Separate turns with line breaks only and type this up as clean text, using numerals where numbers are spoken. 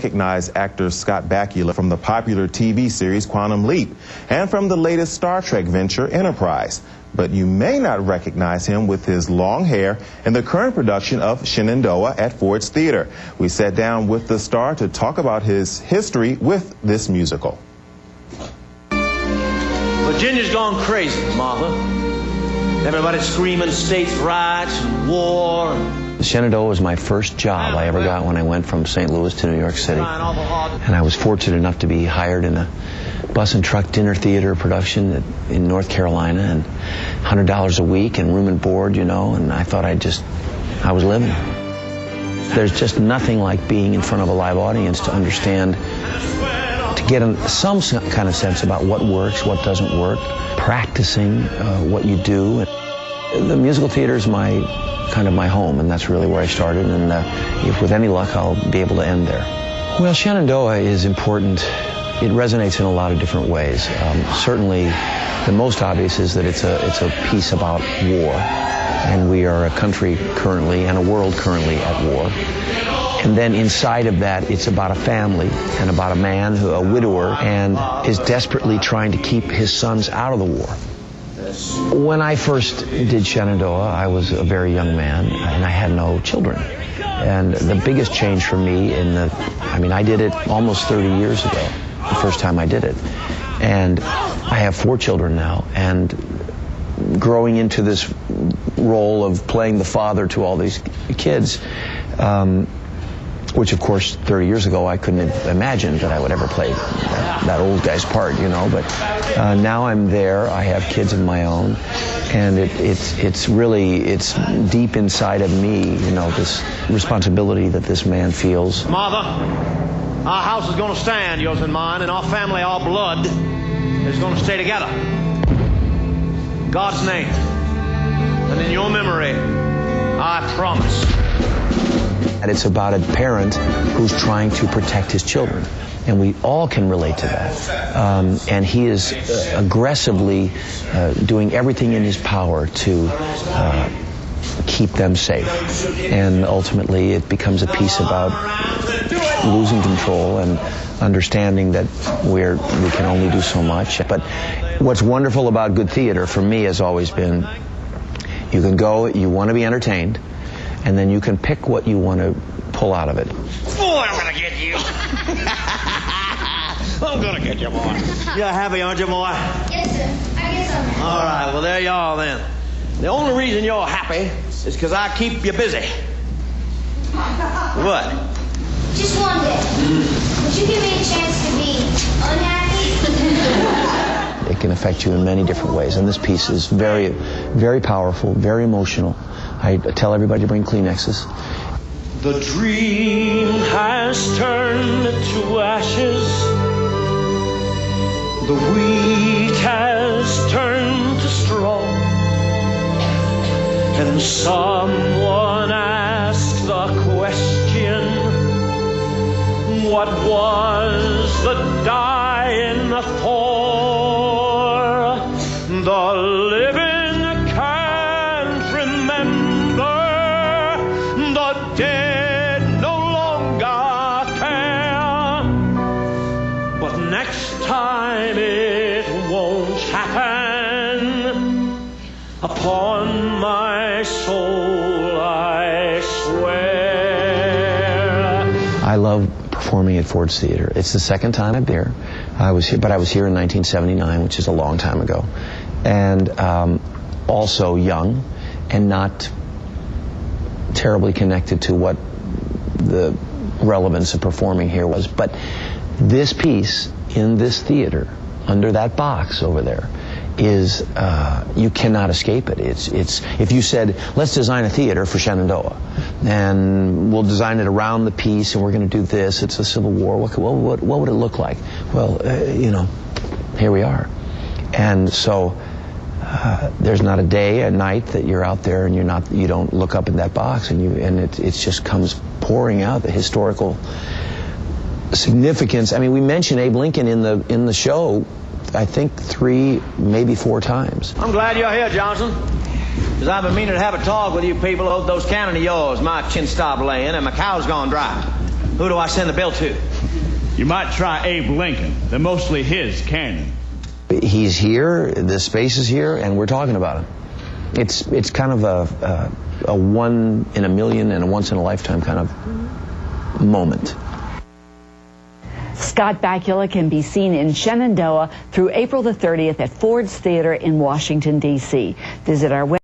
Recognize actor Scott Bakula from the popular TV series Quantum Leap and from the latest Star Trek venture Enterprise. But you may not recognize him with his long hair in the current production of Shenandoah at Ford's Theater. We sat down with the star to talk about his history with this musical.
Virginia's gone crazy, Martha. Everybody's screaming states' rights and war.
Shenandoah was my first job I ever got when I went from St. Louis to New York City. And I was fortunate enough to be hired in a bus and truck dinner theater production in North Carolina, and $100 a week and room and board, you know, and I thought I was living. There's just nothing like being in front of a live audience to understand, to get some kind of sense about what works, what doesn't work, practicing what you do. The musical theater is kind of my home, and that's really where I started, and if with any luck I'll be able to end there. Well, Shenandoah is important. It resonates in a lot of different ways. Certainly the most obvious is that it's a piece about war, and we are a country currently and a world currently at war. And then inside of that, it's about a family and about a man a widower, and is desperately trying to keep his sons out of the war. When I first did Shenandoah, I was a very young man, and I had no children. And the biggest change for me I did it almost 30 years ago, the first time I did it. And I have 4 children now, and growing into this role of playing the father to all these kids, which of course 30 years ago I couldn't have imagined that I would ever play that old guy's part, you know, but now I'm there, I have kids of my own, and it's deep inside of me, you know, this responsibility that this man feels.
Mother, our house is going to stand, yours and mine, and our family, our blood, is going to stay together. In God's name, and in your memory, I promise.
And it's about a parent who's trying to protect his children. And we all can relate to that. And he is aggressively doing everything in his power to keep them safe. And ultimately it becomes a piece about losing control and understanding that we can only do so much. But what's wonderful about good theater for me has always been, you can go, you want to be entertained, and then you can pick what you want to pull out of it.
Boy, I'm gonna get you. I'm gonna get you, boy. You're happy, aren't you, boy?
Yes, sir. I guess so.
All right, well, there you are then. The only reason you're happy is because I keep you busy. What?
Just one day. Would you give me a chance to be unhappy?
It can affect you in many different ways, and this piece is very, very powerful, very emotional. I tell everybody to bring Kleenexes.
The dream has turned to ashes. The wheat has turned to straw. And someone asked the question, what was the dying for? The living can't remember, the dead no longer care. But next time it won't happen. Upon my soul I swear.
I love performing at Ford's Theater. It's the second time I've been here. I was here in 1979, which is a long time ago. And also young and not terribly connected to what the relevance of performing here was. But this piece in this theater, under that box over there, is you cannot escape it. It's if you said, let's design a theater for Shenandoah, and we'll design it around the piece, and we're going to do this. It's the Civil War. What would it look like? Well, here we are. And so there's not a day, a night that you're out there and you don't look up in that box, and it just comes pouring out the historical significance. I mean, we mention Abe Lincoln in the show, I think 3, maybe 4 times.
I'm glad you're here, Johnson, because I've been meaning to have a talk with you people about those cannon of yours. My chin stopped laying and my cow's gone dry. Who do I send the bill to?
You might try Abe Lincoln. They're mostly his canon.
He's here, the space is here, and we're talking about him. It's kind of a one in a million and a once in a lifetime kind of moment.
Scott Bakula can be seen in Shenandoah through April the 30th at Ford's Theater in Washington, D.C. Visit our website.